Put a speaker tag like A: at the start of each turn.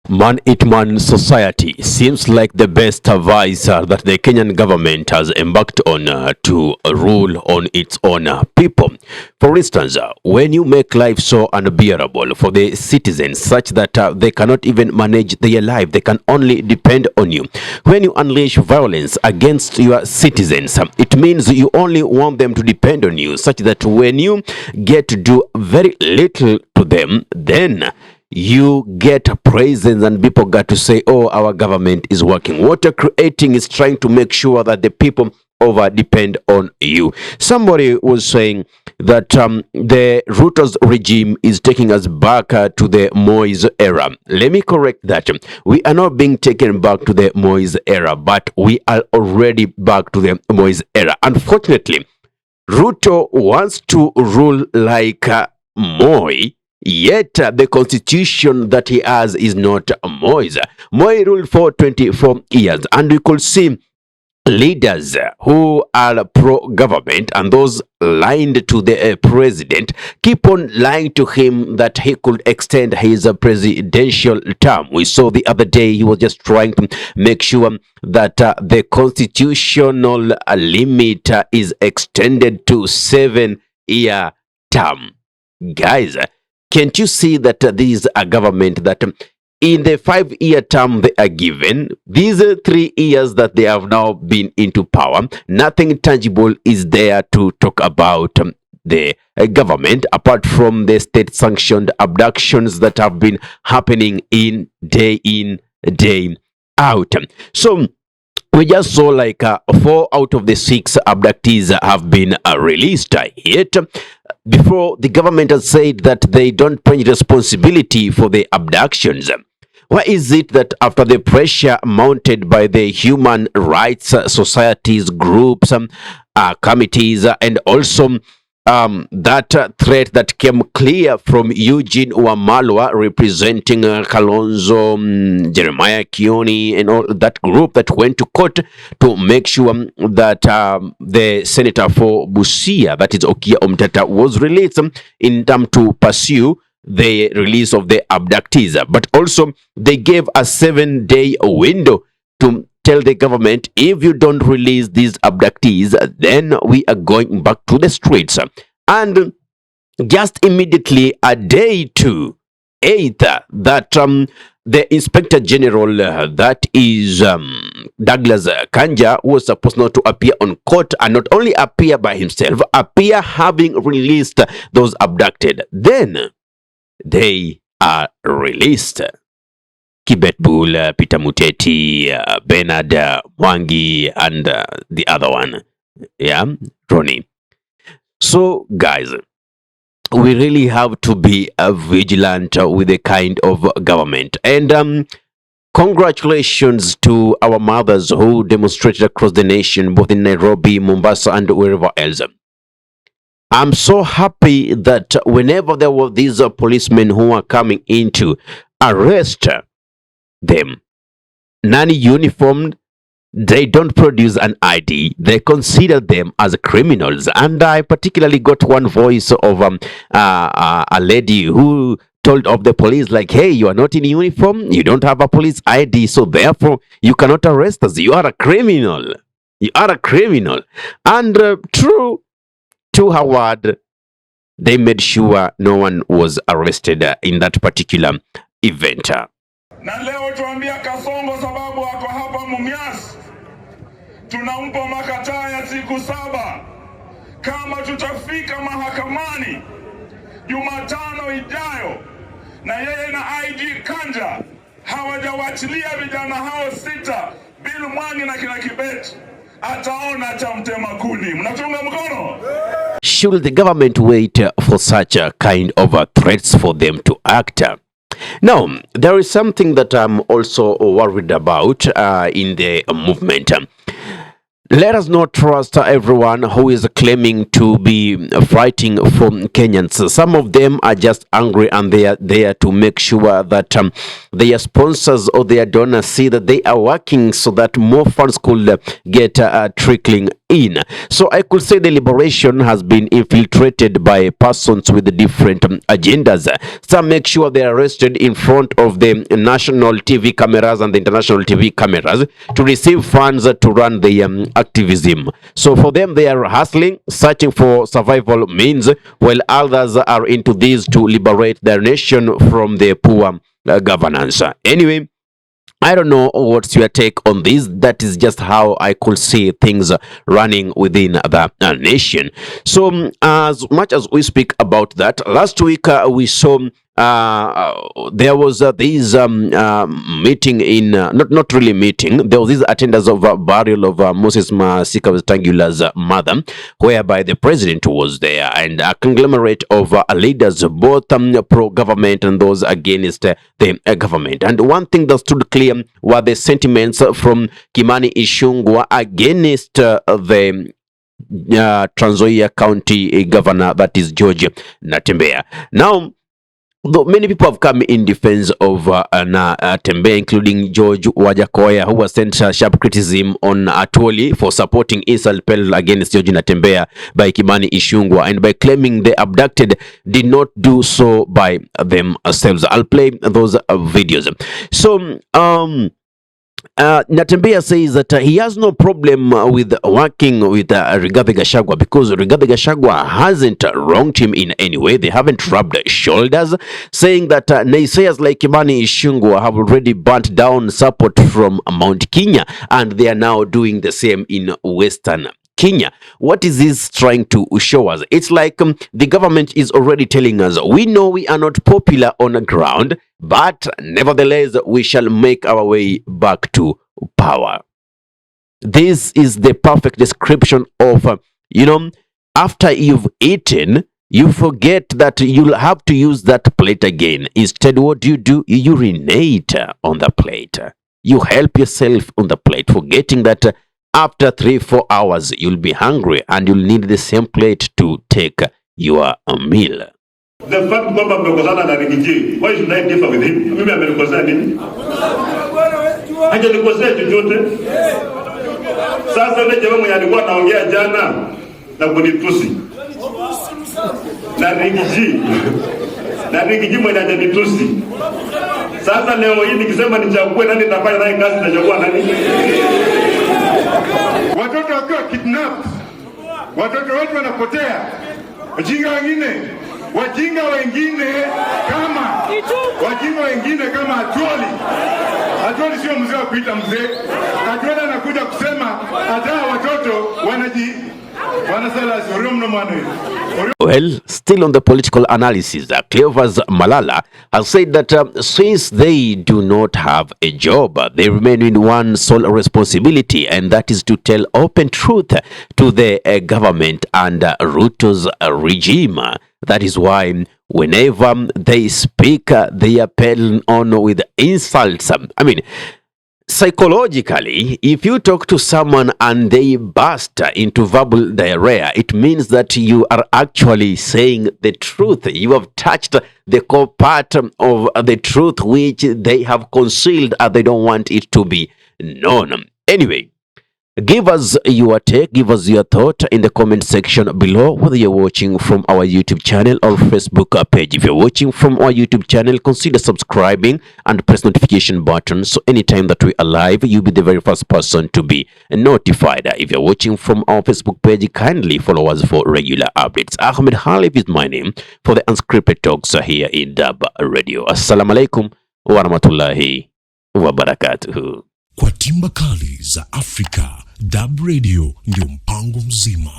A: Man-eat-man society seems like the best advice that the Kenyan government has embarked on to rule on its own people. For instance, when you make life so unbearable for the citizens such that they cannot even manage their life, they can only depend on you. When you unleash violence against your citizens, it means you only want them to depend on you, such that when you get to do very little to them, then you get praises and people got to say, oh, our government is working. What you're creating is trying to make sure that the people over depend on you. Somebody was saying that the Ruto's regime is taking us back to the Moise era. Let me correct that. We are not being taken back to the Moise era, but we are already back to the Moise era. Unfortunately, Ruto wants to rule like Moi. Yet the constitution that he has is not Moise. Moi ruled for 24 years, and we could see leaders who are pro-government and those aligned to the president keep on lying to him that he could extend his presidential term. We saw the other day he was just trying to make sure that the constitutional limit is extended to 7-year term. Guys, can't you see that these are government that in the 5-year term they are given, these 3 years that they have now been into power, nothing tangible is there to talk about the government apart from the state-sanctioned abductions that have been happening in, day out. So we just saw like 4 out of the 6 abductees have been released. Yet, before the government has said that they don't take responsibility for the abductions. Why is it that after the pressure mounted by the human rights societies, groups, committees, and also that threat that came clear from Eugene Wamalwa representing Kalonzo, Jeremiah Kioni, and all that group that went to court to make sure that the senator for Busia, that is Okia Omtata, was released in time to pursue the release of the abductees. But also they gave a 7-day window to tell the government, if you don't release these abductees, then we are going back to the streets. And just immediately a day to 8th, that the Inspector General, that is Douglas Kanja, was supposed not to appear on court and not only appear by himself, appear having released those abducted. Then they are released. Kibet Bull, Peter Muteti, Bernard Mwangi, and the other one, Ronnie. So, guys, we really have to be vigilant with the kind of government. And congratulations to our mothers who demonstrated across the nation, both in Nairobi, Mombasa, and wherever else. I'm so happy that whenever there were these policemen who are coming in to arrest them, non-uniformed, they don't produce an ID. They consider them as criminals. And I particularly got one voice of a lady who told of the police, like, hey, you are not in uniform, you don't have a police ID, so therefore you cannot arrest us. You are a criminal. You are a criminal. And true to her word, they made sure no one was arrested in that particular event.
B: Na leo tuambia Kasongo sababu wako hapa Mumias, tunampa makataa ya siku 7 kama tutafika mahakamani Jumatano ijayo na yeye na IG Kanja hawajawachilia vijana hao 6 Bill Mwangi na kina Kibet, ataona chamtema kuni. Mnatunga mkono?
A: Should the government wait for such a kind of threats for them to act? Now, there is something that I'm also worried about in the movement. Let us not trust everyone who is claiming to be fighting for Kenyans. Some of them are just angry and they are there to make sure that their sponsors or their donors see that they are working so that more funds could get trickling in. So I could say the liberation has been infiltrated by persons with different agendas. Some make sure they are arrested in front of the national TV cameras and the international TV cameras to receive funds to run the activism. So for them, they are hustling, searching for survival means, while others are into this to liberate their nation from the poor governance. Anyway, I don't know what's your take on this. That is just how I could see things running within the nation. So as much as we speak about that, last week we saw there was this meeting in not really meeting. There was this attendance of burial of Moses Masika Wetangula's mother, whereby the president was there and a conglomerate of leaders, both pro-government and those against the government. And one thing that stood clear were the sentiments from Kimani Ichung'wah against the Trans Nzoia County governor, that is George Natembeya. Now, though many people have come in defense of Natembeya, including George Wajakoya, who was sent sharp criticism on Atwoli for supporting insult peddled against George Natembeya by Kimani Ichung'wah, and by claiming the abducted did not do so by themselves. I'll play those videos. So, Natembeya says that he has no problem with working with Rigathi Gachagua because Rigathi Gachagua hasn't wronged him in any way. They haven't rubbed shoulders, saying that naysayers like Kimani Ichung'wah have already burnt down support from Mount Kenya, and they are now doing the same in Western Kenya. What is this trying to show us? It's like the government is already telling us, we know we are not popular on the ground, but nevertheless, we shall make our way back to power. This is the perfect description of, after you've eaten, you forget that you'll have to use that plate again. Instead, what do? You urinate on the plate. You help yourself on the plate, forgetting that after 3-4 hours, you'll be hungry and you'll need the same plate to take your meal.
C: The fact kwamba mmekosana na Rigathi, why should I differ with him? Mimi amenikosea nini? Hajanikosea chochote. Sasa yule jamaa mwenye alikuwa anaongea jana na kunitusi. Na Rigathi mwenye hajanitusi. Sasa leo hii nikisema nichague nani nitafanya naye kazi, nachagua nani?
D: Watoto wakiwa kidnapped, watoto wetu wanapotea. Wajinga wengine kama Atwoli sio mzee wa kuita mzee. Atwoli anakuja kusema hata watoto wanasala sio mwana.
A: Well, still on the political analysis, Cleophas Malala has said that since they do not have a job, they remain in one sole responsibility, and that is to tell open truth to the government and Ruto's regime. That is why whenever they speak, they are peddling on with insults. I mean, psychologically, if you talk to someone and they burst into verbal diarrhea, it means that you are actually saying the truth. You have touched the core part of the truth which they have concealed and they don't want it to be known. Anyway, give us your take, give us your thought in the comment section below, whether you're watching from our YouTube channel or Facebook page. If you're watching from our YouTube channel, consider subscribing and press notification button so anytime that we are live, you'll be the very first person to be notified. If you're watching from our Facebook page, kindly follow us for regular updates. Ahmed Halif is my name for the Unscripted Talks here in Durb Radio. Assalamu alaikum wa rahmatullahi wa barakatuhu.
E: Kwa timba kali za Afrika, Durb Radio ndio mpango mzima.